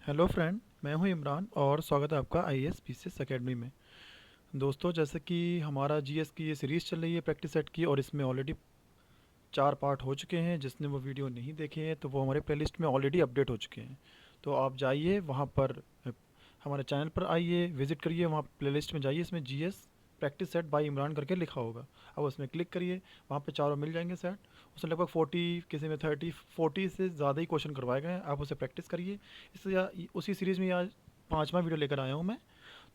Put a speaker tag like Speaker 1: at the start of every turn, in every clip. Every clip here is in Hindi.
Speaker 1: हेलो फ्रेंड, मैं हूं इमरान और स्वागत है आपका आईएएस पीसीएस एकेडमी में। दोस्तों, जैसे कि हमारा जीएस की ये सीरीज़ चल रही है प्रैक्टिस सेट की, और इसमें ऑलरेडी 4 पार्ट हो चुके हैं। जिसने वो वीडियो नहीं देखे हैं तो वो हमारे प्लेलिस्ट में ऑलरेडी अपडेट हो चुके हैं। तो आप जाइए वहाँ पर, हमारे चैनल पर आइए, विज़िट करिए, वहाँ प्लेलिस्ट में जाइए, इसमें GS practice set by Imran करके लिखा होगा। अब उसमें क्लिक करिए, वहाँ पे चारों मिल जाएंगे सेट। उसमें लगभग 40, किसी में 30, 40 से ज़्यादा ही क्वेश्चन करवाए गए हैं। आप उसे प्रैक्टिस करिए। इससे उसी सीरीज़ में आज 5वां वीडियो लेकर आया हूँ मैं।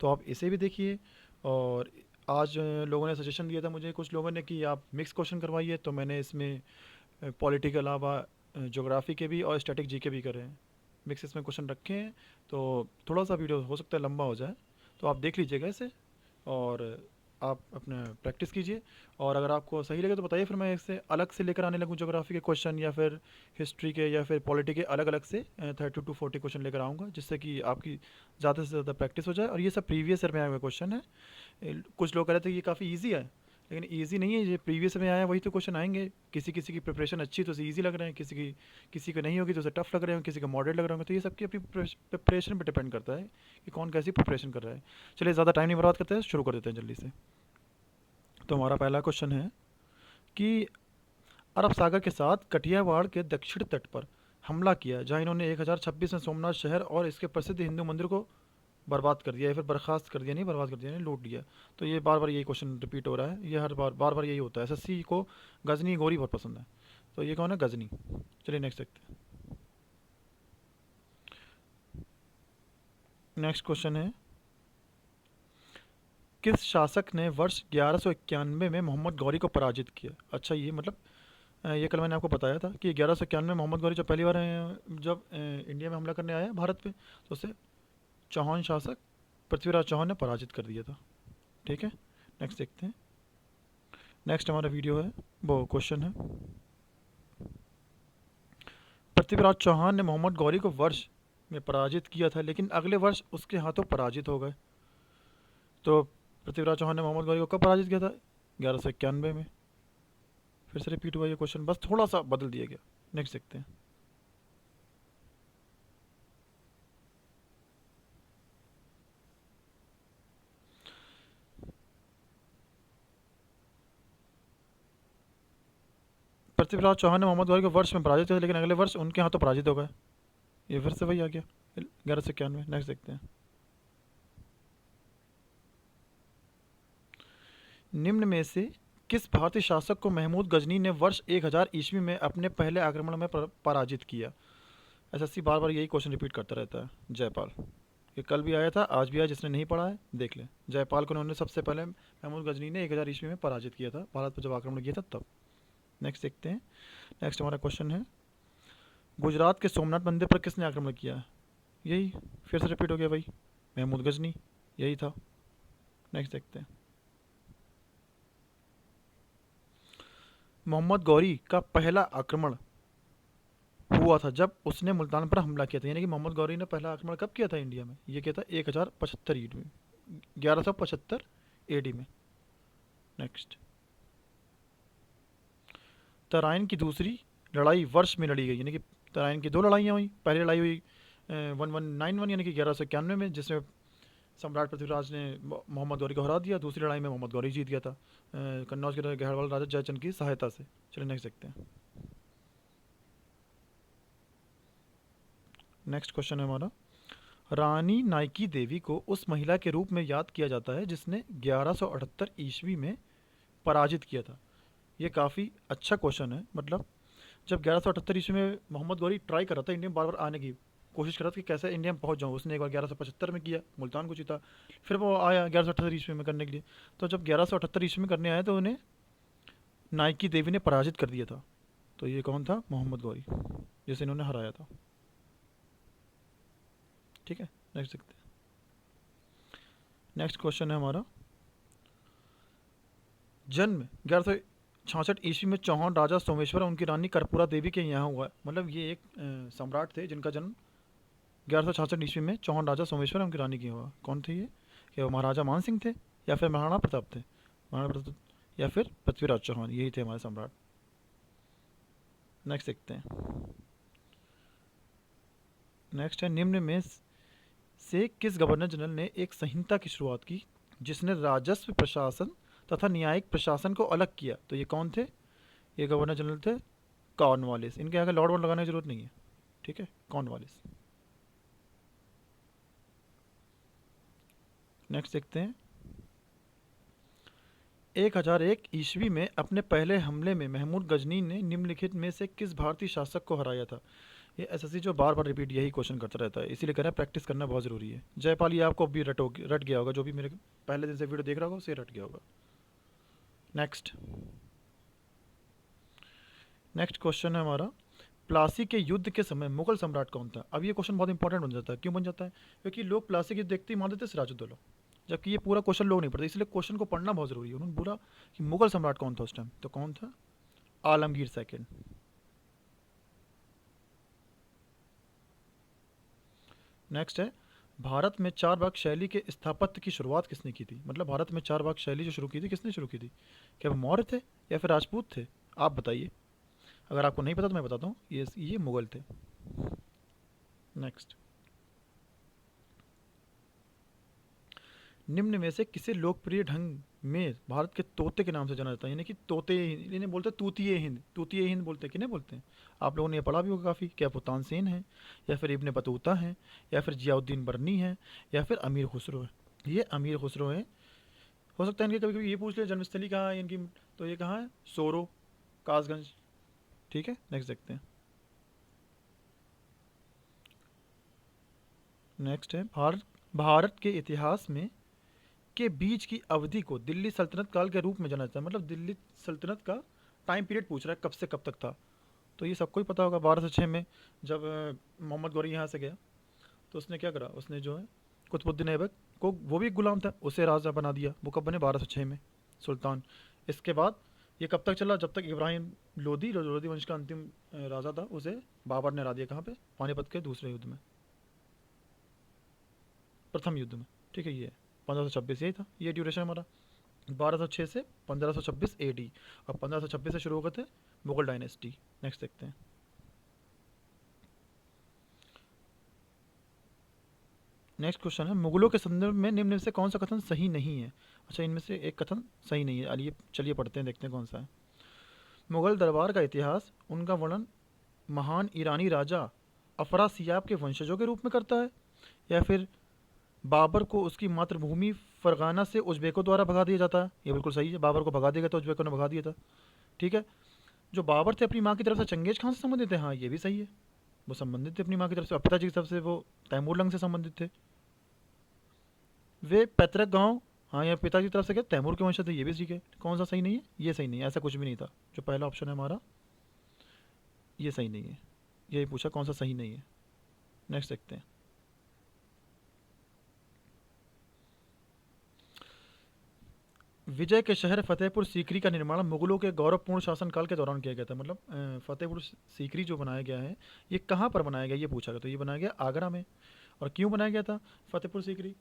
Speaker 1: तो आप इसे भी देखिए। और आज लोगों ने सजेशन दिया था मुझे, कुछ लोगों ने, कि आप मिक्स क्वेश्चन करवाइए, तो मैंने इसमें पॉलिटी के अलावा ज्योग्राफी के भी और स्टैटिक जी के भी करे हैं। मिक्स इसमें क्वेश्चन रखे हैं। तो थोड़ा सा वीडियो हो सकता है लंबा हो जाए, तो आप देख लीजिएगा इसे और आप अपना प्रैक्टिस कीजिए। और अगर आपको सही लगे तो बताइए, फिर मैं इससे अलग से लेकर आने लगूँ ज्योग्राफी के क्वेश्चन, या फिर हिस्ट्री के, या फिर पॉलिटी के अलग अलग से 30 to 40 क्वेश्चन लेकर आऊँगा, जिससे कि आपकी ज़्यादा से ज़्यादा प्रैक्टिस हो जाए। और ये सब प्रीवियस ईयर में आए हुए क्वेश्चन है। कुछ लोग कह रहे थे ये काफ़ी ईजी है, लेकिन ईजी नहीं है। ये प्रीवियस में आया वही तो क्वेश्चन आएंगे। किसी किसी की प्रिपरेशन अच्छी तो उसे ईजी लग रहे हैं, किसी को नहीं होगी तो उसे टफ लग रहे हैं, किसी को मॉडरेट लग रहे होंगे। तो ये सबकी अपनी प्रिपरेशन पर डिपेंड करता है कि कौन कैसी प्रिपरेशन कर रहा है। चलिए, ज़्यादा टाइम नहीं बर्बाद करते हैं, शुरू कर देते हैं जल्दी से। तो हमारा पहला क्वेश्चन है कि अरब सागर के साथ कठियावाड़ के दक्षिण तट पर हमला किया, जहां इन्होंने 1026 में सोमनाथ शहर और इसके प्रसिद्ध हिंदू मंदिर को बर्बाद कर दिया, या फिर बर्खास्त कर दिया, नहीं बर्बाद कर दिया, नहीं लूट लिया। तो ये बार बार यही क्वेश्चन रिपीट हो रहा है, ये हर बार बार बार यही होता है। एसएससी को गजनी गौरी बहुत पसंद है। तो ये कौन है? गजनी। चलिए नेक्स्ट देखते हैं। नेक्स्ट क्वेश्चन है, किस शासक ने वर्ष 1191 में मोहम्मद गौरी को पराजित किया? अच्छा, ये मतलब ये कल मैंने आपको बताया था कि 1191 में मोहम्मद गौरी जब पहली बार जब इंडिया में हमला करने आया भारत पे, तो उसे चौहान शासक पृथ्वीराज चौहान ने पराजित कर दिया था। ठीक है, नेक्स्ट देखते हैं। नेक्स्ट हमारा वीडियो है, वो क्वेश्चन है, पृथ्वीराज चौहान ने मोहम्मद गौरी को वर्ष में पराजित किया था, लेकिन अगले वर्ष उसके हाथों पराजित हो गए। तो पृथ्वीराज चौहान ने मोहम्मद गौरी को कब पराजित किया था? 1191 में। फिर से रिपीट हुआ ये क्वेश्चन, बस थोड़ा सा बदल दिया गया। नेक्स्ट देखते हैं। पृथ्वीराज चौहान ने मोहम्मद गौरी को वर्ष में पराजित किया था, लेकिन अगले वर्ष उनके हाथों पराजित हो गए। ये फिर से वही आ गया, 1191। नेक्स्ट देखते हैं। निम्न में से किस भारतीय शासक को महमूद गजनी ने वर्ष 1000 ईस्वी में अपने पहले आक्रमण में पराजित किया? एसएससी बार बार यही क्वेश्चन रिपीट करता रहता है। जयपाल। ये कल भी आया था, आज भी आया, जिसने नहीं पढ़ा है देख ले। जयपाल को उन्होंने सबसे पहले महमूद गजनी ने 1000 ईस्वी में पराजित किया था, भारत पर जब आक्रमण किया था तब। नेक्स्ट देखते हैं। नेक्स्ट हमारा क्वेश्चन है, गुजरात के सोमनाथ मंदिर पर किसने आक्रमण किया? यही फिर से रिपीट हो गया भाई, महमूद गजनी, यही था। नेक्स्ट देखते हैं। मोहम्मद गौरी का पहला आक्रमण हुआ था जब उसने मुल्तान पर हमला किया था। यानी कि मोहम्मद गौरी ने पहला आक्रमण कब किया था इंडिया में? ये किया था 1075 ईडी में, 1175 एडी में। नेक्स्ट, तराइन की दूसरी लड़ाई वर्ष में लड़ी गई, यानी कि तराइन की 2 लड़ाइयाँ हुई। पहली लड़ाई हुई 1191 यानी कि 1191 में, जिसमें सम्राट पृथ्वीराज ने मोहम्मद गौरी को हरा दिया। दूसरी लड़ाई में मोहम्मद गौरी जीत गया था कन्नौज के गढ़वाल राजा जयचंद की सहायता से। चलिए नेक्स्ट देखते हैं। नेक्स्ट क्वेश्चन है हमारा, रानी नाइकी देवी को उस महिला के रूप में याद किया जाता है जिसने 1178 ईस्वी में पराजित किया था। ये काफ़ी अच्छा क्वेश्चन है। मतलब जब 1178 ईस्वी में मोहम्मद गौरी ट्राई कर रहा था इंडिया में बार बार आने की कोशिश कर रहा था कि कैसे इंडिया में पहुंच जाऊं, उसने एक बार 1175 में किया, मुल्तान को जीता। फिर वो आया 1178 ईस्वी में करने के लिए। तो जब 1178 ईस्वी में करने आया तो उन्हें नाइकी देवी ने पराजित कर दिया था। तो ये कौन था? मोहम्मद गौरी, जिसे इन्होंने हराया था। ठीक है, नेक्स्ट देखते हैं। नेक्स्ट क्वेश्चन है हमारा, जन्म 1166 ईस्वी में चौहान राजा सोमेश्वर और उनकी रानी कर्पूरा देवी के यहाँ हुआ। मतलब ये एक सम्राट थे जिनका जन्म 1166 ईस्वी में चौहान राजा सोमेश्वर और उनकी रानी के हुआ। कौन थे ये? क्या वो महाराजा मान सिंह थे, या फिर महाराणा प्रताप थे? महाराणा प्रताप, या फिर पृथ्वीराज चौहान, यही थे हमारे सम्राट। नेक्स्ट देखते हैं। नेक्स्ट है, निम्न में से किस गवर्नर जनरल ने एक संहिता की शुरुआत की जिसने राजस्व प्रशासन तथा न्यायिक प्रशासन को अलग किया? तो ये कौन थे? ये गवर्नर जनरल थे कॉर्नवालिस। इनके आगे लॉर्ड वॉर्ड लगाने की जरूरत नहीं है, ठीक है, कॉर्नवालिस। नेक्स्ट देखते हैं, 1001 ईस्वी में अपने पहले हमले में महमूद गजनी ने निम्नलिखित में से किस भारतीय शासक को हराया था? ये एसएससी जो बार बार रिपीट यही क्वेश्चन करता रहता है, इसीलिए कह रहा है प्रैक्टिस करना बहुत ज़रूरी है। जयपाल, ये आपको भी रट गया होगा, जो भी मेरे पहले दिन से वीडियो देख रहा होगा उसे रट गया होगा। नेक्स्ट नेक्स्ट क्वेश्चन है हमारा, प्लासी के युद्ध के समय मुगल सम्राट कौन था? अब ये क्वेश्चन बहुत इंपॉर्टेंट बन जाता है। क्यों बन जाता है? क्योंकि लोग प्लासी के युद्ध देखते ही मान देते सिराजुद्दौला, जबकि ये पूरा क्वेश्चन लोग नहीं पढ़ते, इसलिए क्वेश्चन को पढ़ना बहुत जरूरी है। उन्होंने बोला कि मुगल सम्राट कौन था उस टाइम, तो कौन था? आलमगीर सेकेंड। नेक्स्ट है, भारत में चार बाग शैली के स्थापत्य की शुरुआत किसने की थी? मतलब भारत में चार बाग शैली जो शुरू की थी, किसने शुरू की थी? क्या वो मौर्य थे या फिर राजपूत थे? आप बताइए। अगर आपको नहीं पता तो मैं बताता हूँ, ये मुगल थे। नेक्स्ट, निम्न में से किसे लोकप्रिय ढंग में भारत के तोते के नाम से जाना जाता है? यानी कि तोते, इन्हें बोलते हैं तूतीय हिंद। तूतीय हिंद बोलते हैं, किन्हें बोलते हैं? आप लोगों ने ये पढ़ा भी होगा काफ़ी। क्या वो तानसेन है, या फिर इब्ने बतूता है, या फिर जियाउद्दीन बर्नी है, या फिर अमीर खुसरो है? ये अमीर खुसरो है। हो सकता है इनके कभी कभी ये पूछ लिया जन्मस्थली कहाँ है इनकी, तो ये कहाँ है? सोरो, कासगंज। ठीक है, नेक्स्ट देखते हैं। नेक्स्ट है, भारत के इतिहास में के बीच की अवधि को दिल्ली सल्तनत काल के रूप में जाना जाता है। मतलब दिल्ली सल्तनत का टाइम पीरियड पूछ रहा है, कब से कब तक था। तो ये सबको ही पता होगा। 1206 में जब मोहम्मद गौरी यहाँ से गया तो उसने क्या करा, उसने जो है कुतुबुद्दीन ऐबक को, वो भी एक गुलाम था, उसे राजा बना दिया। वो कब बने? 1206 में, सुल्तान। इसके बाद ये कब तक चला? जब तक इब्राहिम लोदी, जो लोदी वंश का अंतिम राजा था, उसे बाबर ने हरा दिया। कहाँ पे? पानीपत के दूसरे युद्ध में, प्रथम युद्ध में। ठीक है, ये 1526 यही था। ये ड्यूरेशन हमारा 1206 से 1526 AD, और 1526 से शुरू हो गए थे मुगल डायनेस्टी। नेक्स्ट देखते हैं। नेक्स्ट क्वेश्चन है, मुगलों के संदर्भ में निम्न में से कौन सा कथन सही नहीं है? अच्छा, इनमें से एक कथन सही नहीं है। आइए चलिए पढ़ते हैं, देखते हैं कौन सा है। मुगल दरबार का इतिहास उनका वर्णन महान ईरानी राजा अफरासियाब के वंशजों के रूप में करता है, या फिर बाबर को उसकी मातृभूमि फरगाना से उज्बेकों द्वारा भगा दिया जाता है? ये बिल्कुल सही है, बाबर को भगा दिया गया था, उज्बेकों ने भगा दिया था। ठीक है, जो बाबर थे अपनी माँ की तरफ से चंगेज खान से संबंधित थे? हाँ, ये भी सही है, वो संबंधित थे अपनी माँ की तरफ से। और पिताजी की तरफ से वो तैमूर लंग से संबंधित थे। वे पैतृक गांव, हाँ, यहाँ पिताजी की तरफ से क्या तैमूर के वंशज थे? ये भी ठीक है। कौन सा सही नहीं है? ये सही नहीं है, ऐसा कुछ भी नहीं था। जो पहला ऑप्शन है हमारा, ये सही नहीं है। यही पूछा कौन सा सही नहीं है। नेक्स्ट देखते हैं। विजय के शहर फतेहपुर सीकरी का निर्माण मुगलों के गौरवपूर्ण शासनकाल के दौरान किया गया था। मतलब फतेहपुर सीकरी जो बनाया गया है, ये कहाँ पर बनाया गया, ये पूछा गया। तो ये बनाया गया आगरा में। और क्यों बनाया गया था फतेहपुर सीकरी?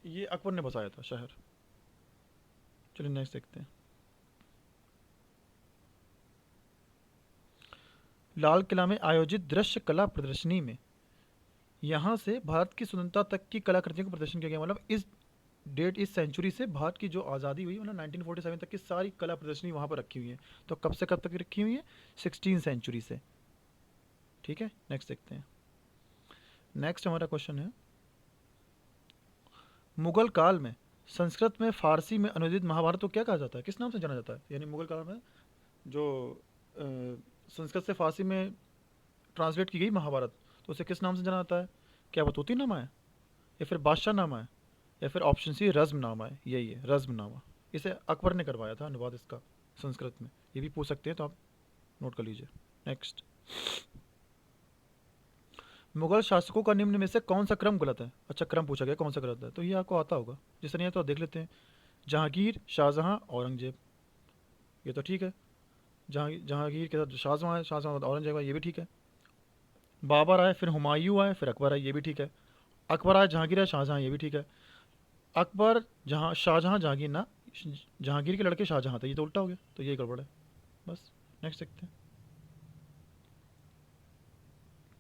Speaker 1: ये अकबर ने बसाया था शहर। चलिए नेक्स्ट देखते हैं। लाल किला में आयोजित दृश्य कला प्रदर्शनी में यहाँ से भारत की स्वतंत्रता तक की कलाकृतियों का प्रदर्शन किया गया। मतलब इस सेंचुरी से भारत की जो आज़ादी हुई, मतलब 1947 तक की सारी कला प्रदर्शनी वहाँ पर रखी हुई है। तो कब से कब तक रखी हुई है? 16 सेंचुरी से। ठीक है, नेक्स्ट देखते हैं। नेक्स्ट हमारा क्वेश्चन है, मुगल काल में संस्कृत में फारसी में अनुदित महाभारत को क्या कहा जाता है? किस नाम से जाना जाता है? यानी मुगल काल में जो संस्कृत से फारसी में ट्रांसलेट की गई महाभारत, तो उसे किस नाम से जाना जाता है? क्या वो तूती नामा है, या फिर बादशाह नामा है, या फिर ऑप्शन सी रज़्म नामा है? यही है, रज़्म नामा। इसे अकबर ने करवाया था अनुवाद इसका संस्कृत में। ये भी पूछ सकते हैं, तो आप नोट कर लीजिए। नेक्स्ट, मुगल शासकों का निम्न में से कौन सा क्रम गलत है? अच्छा, क्रम पूछा गया कौन सा गलत है, तो ये आपको आता होगा। जिसे नहीं आता तो देख लेते हैं। जहांगीर, शाहजहां, औरंगजेब, ये तो ठीक है। जहांगीर के साथ शाहजहां है, शाहजहां के साथ औरंगजेब है, ये भी ठीक है। बाबर आए, फिर हुमायूं आए, फिर अकबर आए, ये भी ठीक है। अकबर आए, जहांगीर आए, शाहजहां, ये भी ठीक है। अकबर, जहाँ शाहजहां, जहांगीर ना, जहांगीर के लड़के शाहजहां थे, ये तो उल्टा हो गया, तो ये गड़बड़ है। बस नेक्स्ट देखते हैं।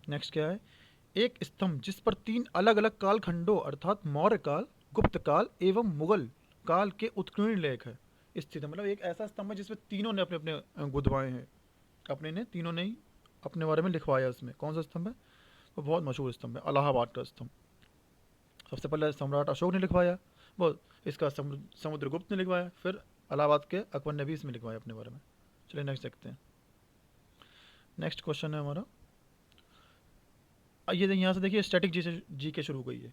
Speaker 1: नेक्स्ट क्या है, एक स्तंभ जिस पर 3 अलग अलग कालखंडों अर्थात मौर्य काल, गुप्त काल एवं मुगल काल के उत्कीर्ण लेख है स्थित है। मतलब एक ऐसा स्तंभ है जिसमें तीनों ने अपने अपने गुदवाए हैं, अपने ने तीनों ने ही अपने बारे में लिखवाया। उसमें कौन सा स्तंभ है? वो बहुत मशहूर स्तंभ है, इलाहाबाद का स्तंभ। सबसे पहले सम्राट अशोक ने लिखवाया, वो इसका समुद्रगुप्त ने लिखवाया, फिर इलाहाबाद के अकबर ने भी इसमें लिखवाया अपने बारे में। चलिए नेक्स्ट देखते हैं। नेक्स्ट क्वेश्चन है हमारा, ये यहाँ से देखिए स्टैटिक जी के शुरू हो गई है।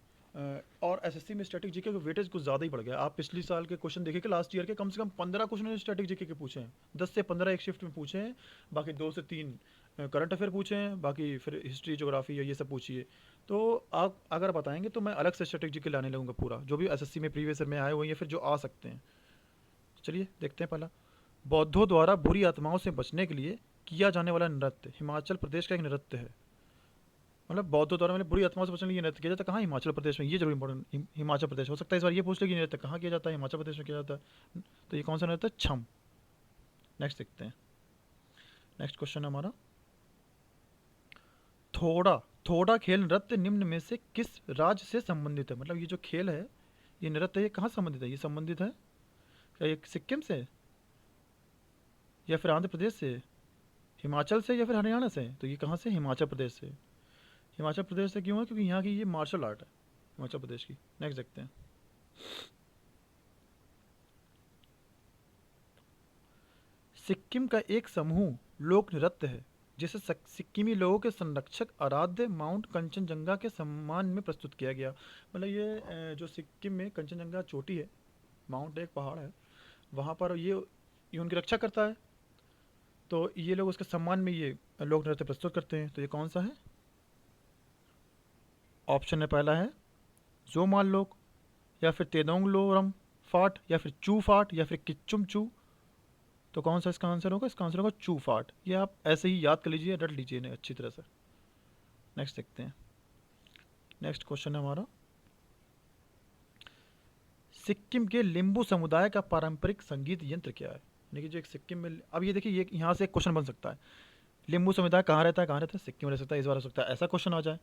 Speaker 1: और एसएससी में स्टैटिक जीके का वेटेज कुछ ज़्यादा ही बढ़ गया। आप पिछली साल के क्वेश्चन देखें कि लास्ट ईयर के कम से कम 15 क्वेश्चन स्टैटिक जीके के पूछे हैं, 10 से 15 एक शिफ्ट में पूछे हैं, बाकी 2 से 3 करंट अफेयर पूछे हैं, बाकी फिर हिस्ट्री जोग्राफी ये सब पूछिए। तो आप अगर बताएंगे तो मैं अलग से स्टैटिक जीके लाने लगूंगा पूरा, जो भी एसएससी में प्रीवियस ईयर में आए हुए हैं या फिर जो आ सकते हैं। चलिए देखते हैं। पहला, बौद्धों द्वारा बुरी आत्माओं से बचने के लिए किया जाने वाला नृत्य हिमाचल प्रदेश का एक नृत्य है। मतलब बौद्धों द्वारा मतलब बुरी आत्माओं से बचने के लिए नृत्य किया जाता है कहाँ? हिमाचल प्रदेश में। ये जरूर इंपॉर्टेंट, हिमाचल प्रदेश हो सकता है। इस बार ये पूछ ले कि नृत्य कहाँ किया जाता है? हिमाचल प्रदेश में किया जाता है। तो ये कौन सा नृत्य है? छम। नेक्स्ट देखते हैं। नेक्स्ट क्वेश्चन हमारा, थोड़ा थोड़ा खेल नृत्य निम्न में से किस राज्य से संबंधित है? मतलब ये जो खेल है, ये नृत्य, ये कहाँ संबंधित है? ये संबंधित है क्या ये सिक्किम से, या फिर आंध्र प्रदेश से, हिमाचल से, या फिर हरियाणा से? तो ये कहाँ से? हिमाचल प्रदेश से। हिमाचल प्रदेश से क्यों है? क्योंकि यहाँ की ये मार्शल आर्ट है हिमाचल प्रदेश की। नेक्स्ट देखते हैं। सिक्किम का एक समूह लोक नृत्य है जिसे सिक्किमी लोगों के संरक्षक आराध्य माउंट कंचनजंगा के सम्मान में प्रस्तुत किया गया। मतलब ये जो सिक्किम में कंचनजंगा चोटी है, माउंट एक पहाड़ है, वहाँ पर ये उनकी रक्षा करता है। तो ये लोग उसके सम्मान में ये लोक नृत्य प्रस्तुत करते हैं। तो ये कौन सा है? ऑप्शन में पहला है जोमाल लोक, या फिर तेदोंग लोरम फाट, या फिर चू फाट, या फिर किच्चुम चू। तो कौन सा इसका आंसर होगा? इसका आंसर होगा चू फाट। ये आप ऐसे ही याद कर लीजिए, रट लीजिए इन्हें अच्छी तरह से। नेक्स्ट देखते हैं। नेक्स्ट क्वेश्चन है हमारा, सिक्किम के लिम्बू समुदाय का पारंपरिक संगीत यंत्र क्या है? यानी कि जो एक सिक्किम में, अब ये देखिए, ये यहाँ से एक क्वेश्चन बन सकता है, लिम्बू समुदाय कहाँ रहता है? कहाँ रहता है? सिक्किम में रह सकता है। इस बार हो सकता है ऐसा क्वेश्चन आ जाए।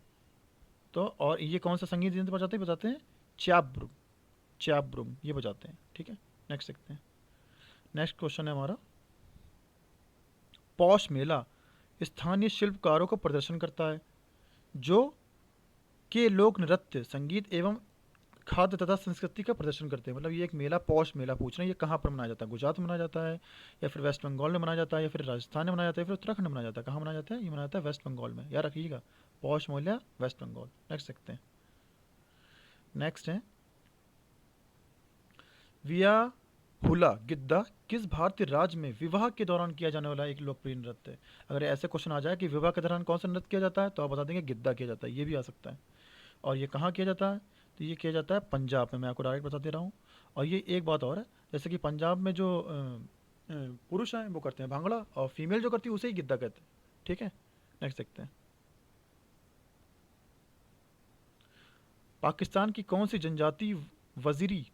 Speaker 1: तो और ये कौन सा संगीत यंत्र बजाते हैं? च्याब्रुम। च्याब्रुम ये बजाते हैं। ठीक है, नेक्स्ट देखते हैं। नेक्स्ट क्वेश्चन है हमारा, पौष मेला स्थानीय शिल्पकारों को प्रदर्शन करता है जो के लोक नृत्य, संगीत एवं खाद्य तथा संस्कृति का प्रदर्शन करते हैं। मतलब ये एक मेला, पौष मेला पूछ रहे हैं, ये कहाँ पर मनाया जाता है? गुजरात में मनाया जाता है, या फिर वेस्ट बंगाल में मनाया जाता है, या फिर राजस्थान में मनाया जाता है, या फिर उत्तराखंड में मनाया जाता है? कहाँ मनाया जाता है? ये मनाया जाता है वेस्ट बंगाल में, याद रखिएगा। पौष मेला वेस्ट बंगाल। नेक्स्ट देखते हैं। नेक्स्ट है, विया हुला गिद्दा किस भारतीय राज्य में विवाह के दौरान किया जाने वाला एक लोकप्रिय नृत्य है? अगर ऐसे क्वेश्चन आ जाए कि विवाह के दौरान कौन सा नृत्य किया जाता है, तो आप बता देंगे गिद्दा किया जाता है। ये भी आ सकता है। और ये कहाँ किया जाता है? तो ये किया जाता है पंजाब में। मैं आपको डायरेक्ट बता दे रहा हूँ। और ये एक बात और है, जैसे कि पंजाब में जो पुरुष हैं वो करते हैं भांगड़ा, और फीमेल जो करती है उसे ही गिद्दा कहते हैं। ठीक है, नेक्स्ट देखते हैं। पाकिस्तान की कौन सी जनजाति वजीरी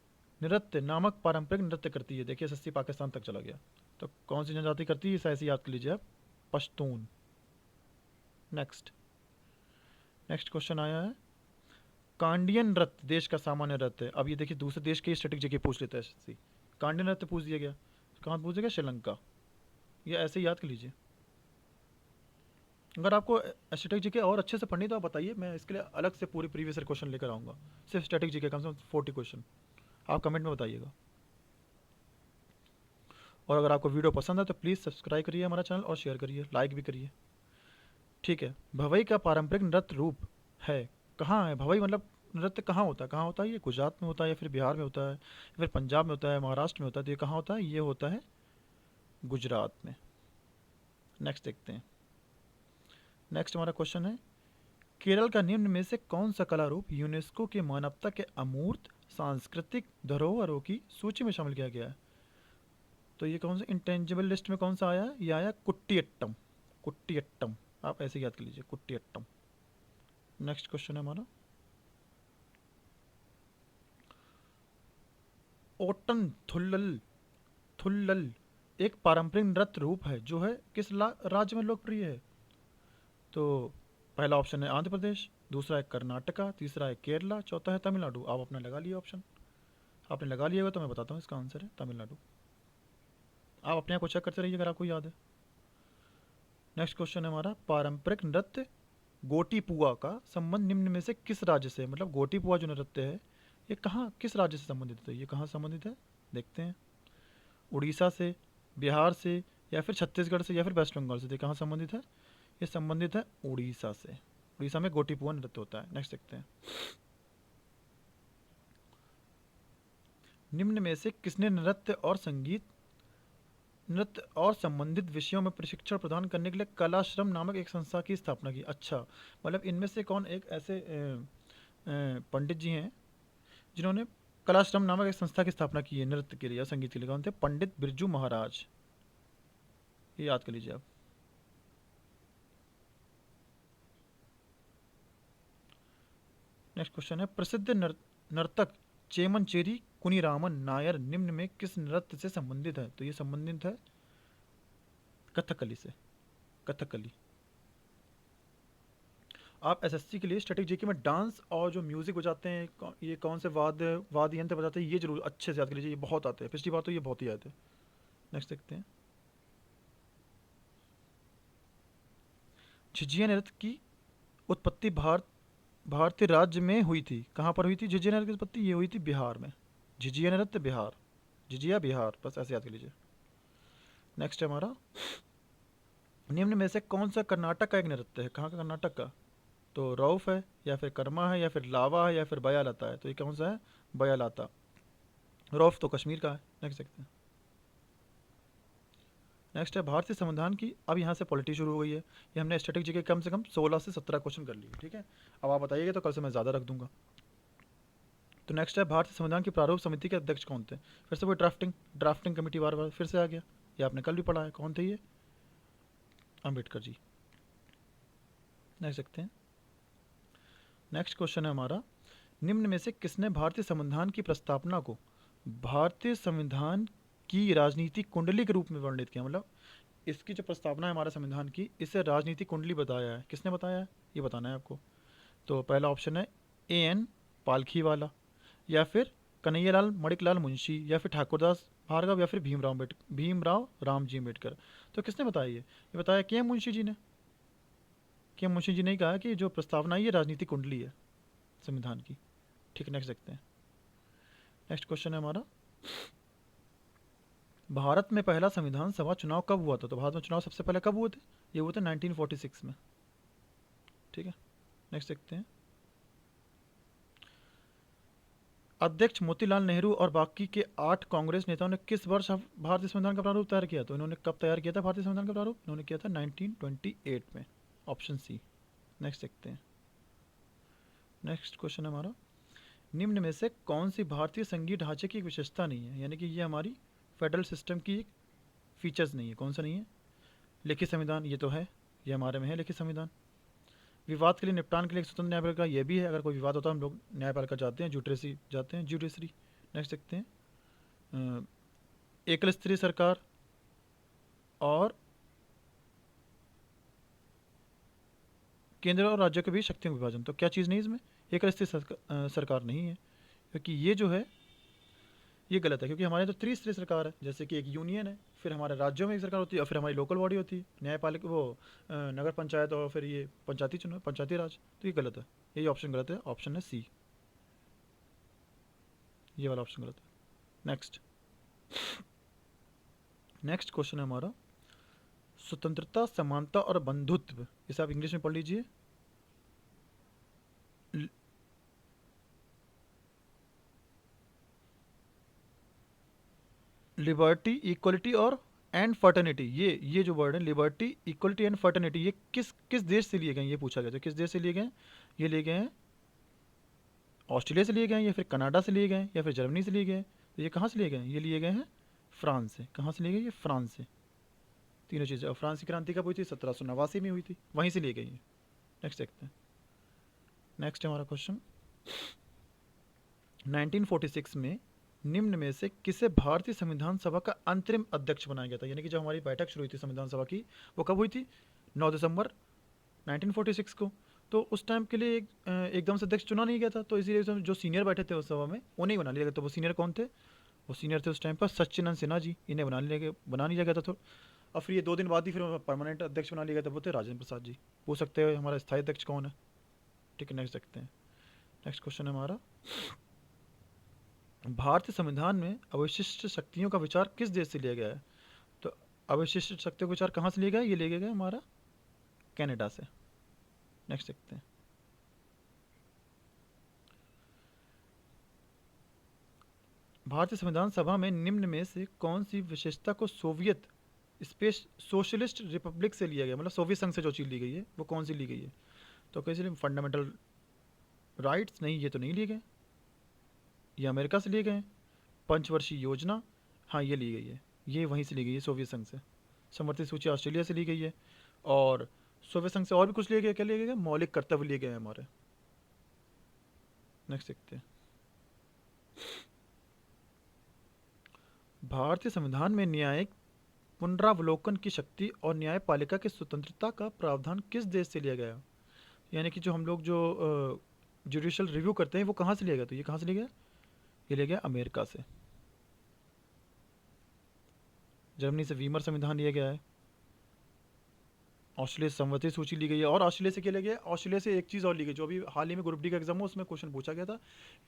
Speaker 1: नृत्य नामक पारंपरिक नृत्य करती है? देखिए एसएससी पाकिस्तान तक चला गया। तो कौन सी जनजाति करती है, इसे ऐसे याद कर लीजिए आप, पश्तून। नेक्स्ट। नेक्स्ट क्वेश्चन आया है, कांडियन नृत्य देश का सामान्य नृत्य है। अब ये देखिए दूसरे देश के स्टैटिक जगह पूछ लेता है एसएससी। कांडियन नृत्य पूछ दिया गया, कहाँ पूछ दिया गया? श्रीलंका। ये ऐसे ही याद कर लीजिए। अगर आपको स्टैटिक जीके और अच्छे से पढ़नी तो आप बताइए, मैं इसके लिए अलग से पूरी प्रीवियस क्वेश्चन लेकर आऊँगा। सिर्फ स्टैटिक जीके कम से कम 40 क्वेश्चन आप कमेंट में बताइएगा। और अगर आपको वीडियो पसंद है तो प्लीज़ सब्सक्राइब करिए हमारा चैनल, और शेयर करिए, लाइक भी करिए। ठीक है, भवई का पारंपरिक नृत्य रूप है, कहाँ है भवई? मतलब नृत्य कहाँ होता है? कहाँ होता है? ये गुजरात में होता है, या फिर बिहार में होता है, या फिर पंजाब में होता है, महाराष्ट्र में होता है? तो ये कहाँ होता है? ये होता है गुजरात में। नेक्स्ट देखते हैं। नेक्स्ट हमारा क्वेश्चन है, केरल का निम्न में से कौन सा कला रूप यूनेस्को के मानवता के अमूर्त सांस्कृतिक धरोहरों की सूची में शामिल किया गया है? तो ये कौन सा इंटेंजिबल लिस्ट में कौन सा आया? ये आया कुट्टियट्टम। कुट्टियट्टम आप ऐसे याद कर लीजिए, कुट्टियट्टम। नेक्स्ट क्वेश्चन है हमारा, ओटन थुल्लल थुल्लल एक पारंपरिक नृत्य रूप है जो है किस राज्य में लोकप्रिय है? तो पहला ऑप्शन है आंध्र प्रदेश, दूसरा है कर्नाटका, तीसरा है केरला, चौथा है तमिलनाडु। आप अपना लगा लिए ऑप्शन, आपने लगा लिया होगा तो मैं बताता हूँ, इसका आंसर है तमिलनाडु। आप अपने आप को चेक करते रहिए अगर आपको याद है। नेक्स्ट क्वेश्चन है हमारा, पारंपरिक नृत्य गोटी पुआ का संबंध निम्न में से किस राज्य से है? मतलब गोटी पुआ जो नृत्य है ये कहाँ, किस राज्य से संबंधित है? ये कहाँ संबंधित है देखते हैं। उड़ीसा से, बिहार से, या फिर छत्तीसगढ़ से, या फिर वेस्ट बंगाल से। कहाँ संबंधित है? ये संबंधित है उड़ीसा से। उड़ीसा में गोटी पुआ नृत्य होता है। नेक्स्ट देखते हैं, निम्न में से किसने नृत्य और संबंधित विषयों में प्रशिक्षण प्रदान करने के लिए कलाश्रम नामक एक संस्था की स्थापना की? अच्छा, मतलब इनमें से कौन एक ऐसे पंडित जी हैं जिन्होंने कलाश्रम नामक एक संस्था की स्थापना की है नृत्य के लिए या संगीत के लिए? कौन थे? पंडित बिरजू महाराज। ये याद कर लीजिए आप। नेक्स्ट क्वेश्चन है, प्रसिद्ध नर्तक चेमनचेरी कुनीरामन नायर निम्न में किस नृत्य से संबंधित है? तो ये संबंधित है कथकली से, कथकली। आप एसएससी के लिए स्टैटिक जीके में डांस और जो म्यूजिक बजाते हैं, ये कौन से वाद्य यंत्र बजाते हैं, ये जरूर अच्छे से याद कर लीजिए, ये बहुत आते हैं, पिछली बार तो ये बहुत ही आए थे। नेक्स्ट देखते हैं, झिझिया नृत्य की उत्पत्ति भारतीय राज्य में हुई थी। कहाँ पर हुई थी झिझिया नृत्य की उत्पत्ति? ये हुई थी बिहार में। झिझिया नृत्य बिहार, झिझिया बिहार, बस ऐसे याद कर लीजिए। नेक्स्ट है हमारा, निम्न में से कौन सा कर्नाटक का एक नृत्य है? कहाँ का कर्नाटक का? तो रौफ है, या फिर कर्मा है, या फिर लावा है, या फिर बयालाता है। तो ये कौन सा है? बयालाता। रौफ तो कश्मीर का है। नेक्स्ट देखते हैं, नेक्स्ट है भारतीय संविधान की, अब यहाँ से पॉलिटी शुरू हो गई है। ये हमने स्टैटिक जीके कम से कम 16 से 17 क्वेश्चन कर लिए, ठीक है। अब आप बताइएगा तो कल से मैं ज़्यादा रख दूंगा। तो नेक्स्ट है, भारतीय संविधान की प्रारूप समिति के अध्यक्ष कौन थे? फिर से वही ड्राफ्टिंग कमेटी बार बार फिर से आ गया, ये आपने कल भी पढ़ा है। कौन थे ये? अम्बेडकर जी। नेक्स्ट देखते हैं, नेक्स्ट क्वेश्चन है हमारा, निम्न में से किसने भारतीय संविधान की प्रस्तावना को भारतीय संविधान की राजनीतिक कुंडली के रूप में वर्णित किया? मतलब इसकी जो प्रस्तावना है हमारे संविधान की, इसे राजनीतिक कुंडली बताया है। किसने बताया है ये बताना है आपको। तो पहला ऑप्शन है एएन पालखी वाला, या फिर कन्हैयालाल मणिकलाल मुंशी, या फिर ठाकुरदास भार्गव, या फिर भीमराव रामजी अम्बेडकर। तो किसने बताया ये बताया के एम मुंशी जी ने। के एम मुंशी जी ने ही कहा कि जो प्रस्तावना है ये राजनीतिक कुंडली है संविधान की। ठीक है, नेक्स्ट देखते हैं, नेक्स्ट क्वेश्चन है हमारा, भारत में पहला संविधान सभा चुनाव कब हुआ था? तो भारत में चुनाव सबसे पहले कब हुए थे? ये हुए थे 1946 में। ठीक है, नेक्स्ट देखते हैं, अध्यक्ष मोतीलाल नेहरू और बाकी के 8 कांग्रेस नेताओं ने किस वर्ष भारतीय संविधान का प्रारूप तैयार किया? तो इन्होंने कब तैयार किया था भारतीय संविधान का प्रारूप? इन्होंने किया था 1928 में, ऑप्शन सी। नेक्स्ट देखते हैं, नेक्स्ट क्वेश्चन है हमारा, निम्न में से कौन सी भारतीय संघीय ढांचे की एक विशेषता नहीं है? यानी कि ये हमारी फेडरल सिस्टम की एक फीचर्स नहीं है। कौन सा नहीं है? लिखित संविधान, ये तो है, ये हमारे में है लिखित संविधान। विवाद के लिए निपटान के लिए एक स्वतंत्र न्यायपालिका, ये भी है, अगर कोई विवाद होता है हम लोग न्यायपालिका जाते हैं, जुडिशरी। नेक्स्ट देखते हैं, एकल स्तरीय सरकार और केंद्र और राज्यों के बीच शक्तियों का विभाजन। तो क्या चीज़ नहीं इसमें? एकल स्तरीय सरकार नहीं है, क्योंकि ये जो है ये गलत है, क्योंकि हमारे तो त्रिस्तरीय सरकार है, जैसे कि एक यूनियन है, फिर हमारे राज्यों में एक सरकार होती है, और फिर हमारी लोकल बॉडी होती है, न्यायपालिका, वो नगर पंचायत, और फिर ये पंचायती चुनाव, पंचायती राज। तो ये गलत है, यही ऑप्शन गलत है, ऑप्शन है सी, ये वाला ऑप्शन गलत है। नेक्स्ट क्वेश्चन है हमारा, स्वतंत्रता, समानता और बंधुत्व, इसे आप इंग्लिश में पढ़ लीजिए, लिबर्टी, इक्वलिटी और एंड फर्टर्निटी। ये जो वर्ड है लिबर्टी, इक्वलिटी एंड फर्टर्निटी, ये किस किस देश से लिए गए? ये पूछा गया था, किस देश से लिए गए? ये लिए गए हैं ऑस्ट्रेलिया से लिए गए हैं, या फिर कनाडा से लिए गए हैं, या फिर जर्मनी से लिए गए हैं। तो ये कहाँ से लिए गए हैं? ये लिए गए हैं फ्रांस से। कहाँ से लिए गए? ये फ्रांस से। तीनों चीज़ें। और फ्रांस की क्रांति कब हुई थी? 1789 में हुई थी, वहीं से लिए गई हैं। नेक्स्ट देखते हैं, नेक्स्ट हमारा क्वेश्चन, 1946 में निम्न में से किसे भारतीय संविधान सभा का अंतरिम अध्यक्ष बनाया गया था? यानी कि जब हमारी बैठक शुरू हुई थी संविधान सभा की, वो कब हुई थी? 9 दिसंबर 1946 को। तो उस टाइम के लिए एकदम से अध्यक्ष चुना नहीं गया था, तो इसीलिए जो सीनियर बैठे थे उस सभा में उन्हें बना लिया गया। तो वो सीनियर कौन थे? वो सीनियर थे उस टाइम पर सच्चिदानंद सिन्हा जी, इन्हें बना लिया गया था। तो और फिर ये 2 दिन बाद ही फिर परमानेंट अध्यक्ष बना लिया गया था, वो थे राजेंद्र प्रसाद जी। पूछ सकते हो हमारा स्थायी अध्यक्ष कौन है? ठीक है, नेक्स्ट देखते हैं। नेक्स्ट क्वेश्चन है हमारा, भारतीय संविधान में अवशिष्ट शक्तियों का विचार किस देश से लिया गया है? तो अवशिष्ट शक्तियों का विचार कहाँ से लिया गया? ये लिया गया हमारा कनाडा से। नेक्स्ट देखते हैं। भारतीय संविधान सभा में निम्न में से कौन सी विशेषता को सोवियत स्पेस सोशलिस्ट रिपब्लिक से लिया गया, मतलब सोवियत संघ से जो चीज़ ली गई है वो कौन सी ली गई है? तो कैसे लिए? फंडामेंटल राइट्स नहीं, ये तो नहीं लिए गए। ये अमेरिका से लिए गए हैं। पंचवर्षीय योजना, हाँ ये ली गई है, ये वहीं से ली गई है सोवियत संघ से। समवर्ती सूची ऑस्ट्रेलिया से ली गई है। और सोवियत संघ से और भी कुछ लिए गए, क्या लिए गए? मौलिक कर्तव्य लिए गए हैं हमारे। नेक्स्ट देखते हैं। भारतीय संविधान में न्यायिक पुनरावलोकन की शक्ति और न्यायपालिका की स्वतंत्रता का प्रावधान किस देश से लिया गया? यानी कि जो हम लोग जो जुडिशियल रिव्यू करते हैं वो कहाँ से लिया गया? तो ये कहाँ से लिया गया? ये लिया गया अमेरिका से। जर्मनी से वीमर संविधान लिया गया है। ऑस्ट्रेलिया से संवती सूची ली गई है। और ऑस्ट्रेलिया से क्या लिया गया? ऑस्ट्रेलिया से एक चीज़ और ली गई, जो अभी हाल ही में ग्रुप डी का एग्जाम हो उसमें क्वेश्चन पूछा गया था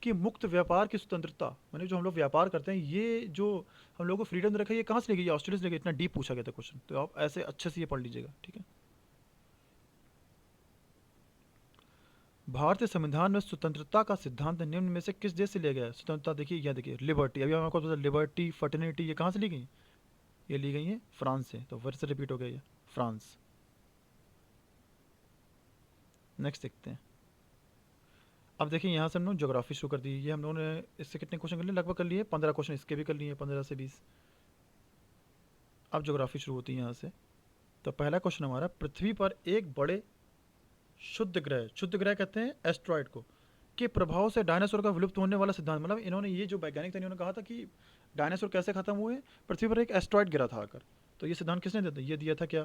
Speaker 1: कि मुक्त व्यापार की स्वतंत्रता, माने जो हम लोग व्यापार करते हैं, ये जो हम लोग को फ्रीडम रखा है, ये कहाँ से ली गई? ऑस्ट्रेलिया से ली गई। इतना डीप पूछा गया था क्वेश्चन, तो आप ऐसे अच्छे से ये पढ़ लीजिएगा, ठीक है। भारतीय संविधान में स्वतंत्रता का सिद्धांत निम्न में से किस देश से लिया गया है? स्वतंत्रता देखिए, यह देखिए लिबर्टी, अभी आपको पता लिबर्टी फर्टिनिटी, ये कहाँ से ली गई? ये ली गई है फ्रांस से। तो फिर से रिपीट हो गया ये, फ्रांस। नेक्स्ट देखते हैं। अब देखिए यहाँ से हम लोग ज्योग्राफी शुरू कर दी। ये हम लोगों ने इससे कितने क्वेश्चन कर लिए? लगभग कर लिए 15 क्वेश्चन, इसके भी कर लिए 15 से 20। अब ज्योग्राफी शुरू होती है यहाँ से। तो पहला क्वेश्चन हमारा, पृथ्वी पर एक बड़े शुद्ध ग्रह कहते हैं एस्ट्रॉयड को, के प्रभाव से डायनासोर का विलुप्त होने वाला सिद्धांत, मतलब इन्होंने ये जो वैज्ञानिक थे इन्होंने कहा था कि डायनासोर कैसे खत्म हुए? पृथ्वी पर एक एस्ट्रॉयड गिरा था आकर। तो ये सिद्धांत किसने दिया था? ये दिया था क्या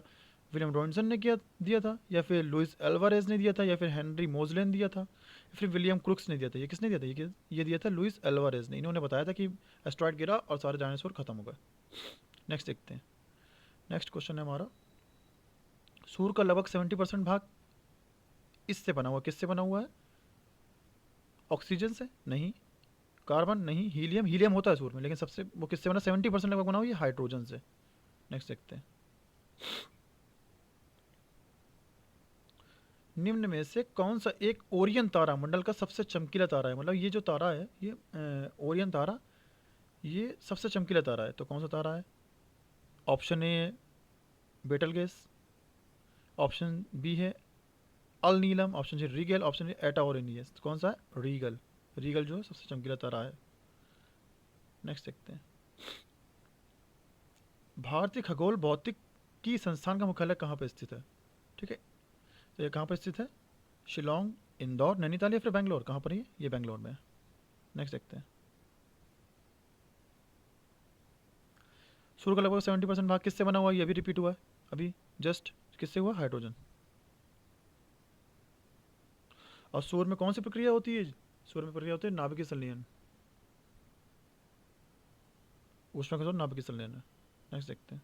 Speaker 1: विलियम रॉबिन्सन ने दिया था, या फिर लुइस एल्वारेज ने दिया था, या फिर हेनरी मोजले ने दिया था, या फिर विलियम क्रुक्स ने दिया था? ये किसने दिया था? ये दिया था लुइस एल्वारेज ने। इन्होंने बताया था कि एस्ट्रॉयड गिरा और सारे डायनासोर खत्म हो गए। नेक्स्ट देखते हैं। नेक्स्ट क्वेश्चन है हमारा, सूर्य का लगभग 70% भाग इससे बना हुआ, किससे बना हुआ है? ऑक्सीजन से नहीं, कार्बन नहीं, हीलियम होता है सूर्य में, लेकिन सबसे वो किससे बना? 70% लगभग बना हुआ है हाइड्रोजन से। नेक्स्ट देखते हैं। निम्न में से कौन सा एक ओरियन तारा मंडल का सबसे चमकीला तारा है? मतलब ये जो तारा है, ये ओरियन तारा, ये सबसे चमकीला तारा है। तो कौन सा तारा है? ऑप्शन ए है बेटलगेस, ऑप्शन बी है Alnilam, option C Rigel, option C Eta Orionis. तो कौन सा है? रीगल। रीगल जो है सबसे चमकीला तारा है। नेक्स्ट देखते हैं। भारतीय खगोल भौतिकी संस्थान का मुख्यालय कहाँ पर स्थित है? ठीक है, तो ये कहाँ पर स्थित है? शिलोंग, इंदौर, नैनीताल या फिर बैंगलोर? कहाँ पर ये बैंगलोर में है। नेक्स्ट देखते हैं। सूर्य का लगभग 70% भाग किससे बना हुआ है? ये भी रिपीट हुआ है अभी जस्ट, किससे हुआ? हाइड्रोजन। और सूर्य में कौन सी प्रक्रिया होती है? सूर्य में प्रक्रिया होती है नाभिकीय संलयन, ऊष्मागतिकीय नाभिकीय संलयन है। नेक्स्ट देखते हैं।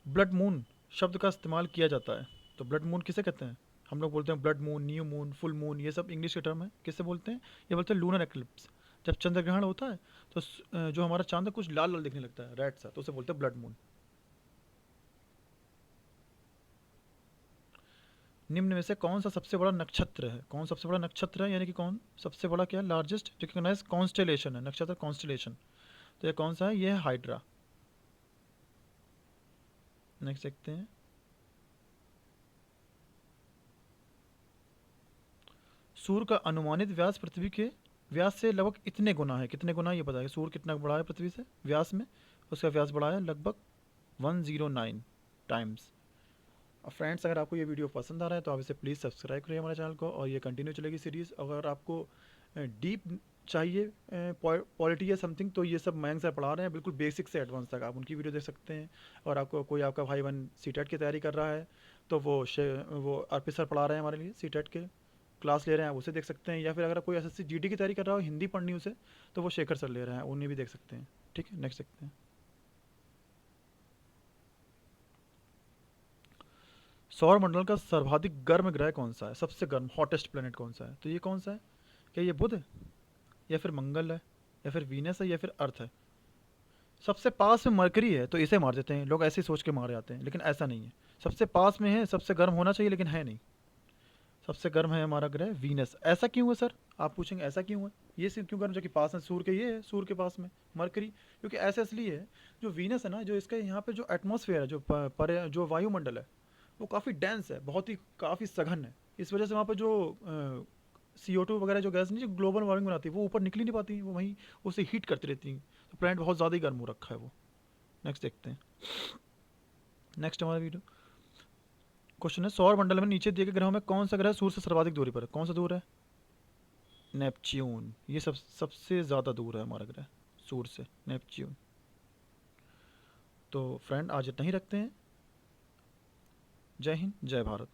Speaker 1: ब्लड मून शब्द का इस्तेमाल किया जाता है, तो ब्लड मून किसे कहते हैं? हम लोग बोलते हैं blood moon, new moon, full moon, ये सब इंग्लिश के टर्म है। किससे बोलते हैं? ये बोलते हैं लूनर एक्लिप्स। जब चंद्र ग्रहण होता है तो जो हमारा चांद है कुछ लाल लाल दिखने लगता है, रेड सा, तो उसे बोलते हैं ब्लड मून। निम्न में से कौन सा सबसे बड़ा नक्षत्र है? कौन सबसे बड़ा नक्षत्र है, यानी कि कौन सबसे बड़ा क्या? लार्जेस्ट रिकग्नाइज कॉन्स्टेलेशन है, नक्षत्र कॉन्स्टेलेशन। तो ये कौन सा है? ये है हाइड्रा। नेक्स्ट देखते हैं। सूर्य का अनुमानित व्यास पृथ्वी के व्यास से लगभग इतने गुना है। कितने गुना ये बताइए? सूर्य कितना बड़ा है पृथ्वी से व्यास में? उसका व्यास बड़ा है लगभग 109 टाइम्स। और फ्रेंड्स, अगर आपको ये वीडियो पसंद आ रहा है तो आप इसे प्लीज़ सब्सक्राइब करिए हमारे चैनल को, और ये कंटिन्यू चलेगी सीरीज़। अगर आपको डीप चाहिए पॉलिटी या समथिंग, तो ये सब मयंक सर पढ़ा रहे हैं बिल्कुल बेसिक से एडवांस तक, आप उनकी वीडियो देख सकते हैं। और आपको कोई आपका भाई बहन सीटेट की तैयारी कर रहा है तो वो आरपी सर पढ़ा रहे हैं हमारे लिए, सीटेट के क्लास ले रहे हैं, आप उसे देख सकते हैं। या फिर अगर कोई एसएससी जीडी की तैयारी कर रहा हो, हिंदी पढ़नी उसे, तो वो शेखर सर ले रहे हैं, उन्हें भी देख सकते हैं। ठीक है, नेक्स्ट देखते हैं। सौर मंडल का सर्वाधिक गर्म ग्रह कौन सा है, सबसे गर्म हॉटेस्ट प्लेनेट कौन सा है? तो ये कौन सा है? क्या ये बुध है, या फिर मंगल है, या फिर वीनस है, या फिर अर्थ है? सबसे पास में मरकरी है, तो इसे मार देते हैं लोग, ऐसे सोच के मार जाते हैं, लेकिन ऐसा नहीं है। सबसे पास में है, सबसे गर्म होना चाहिए, लेकिन है नहीं। सबसे गर्म है हमारा ग्रह वीनस। ऐसा क्यों है सर, आप पूछेंगे ऐसा क्यों है, ये सिर्फ क्यों गर्म, जो कि पास है सूर्य के, ये है सूर्य के पास में मरकरी। क्योंकि ऐसा इसलिए है, जो वीनस है ना, जो इसका यहाँ पे जो एटमॉस्फेयर है, जो जो वायुमंडल है, वो काफ़ी डेंस है, बहुत ही काफ़ी सघन है। इस वजह से वहाँ पे जो CO2 वगैरह जो गैस नहीं, जो ग्लोबल वार्मिंग बनाती है, वो ऊपर निकल ही नहीं पाती, वो वहीं उसे हीट करती रहती हैं। तो प्लानट बहुत ज़्यादा ही गर्म हो रखा है वो। नेक्स्ट देखते हैं। नेक्स्ट हमारा वीडियो क्वेश्चन है, सौर मंडल में नीचे दिए गए ग्रहों में कौन सा ग्रह सूर्य से सर्वाधिक दूरी पर है? कौन सा दूर है? नेपच्यून। ये सबसे ज़्यादा दूर है हमारा ग्रह सूर्य से, नेपच्यून। तो फ्रेंड आज इतना ही रखते हैं। जय हिंद, जय भारत।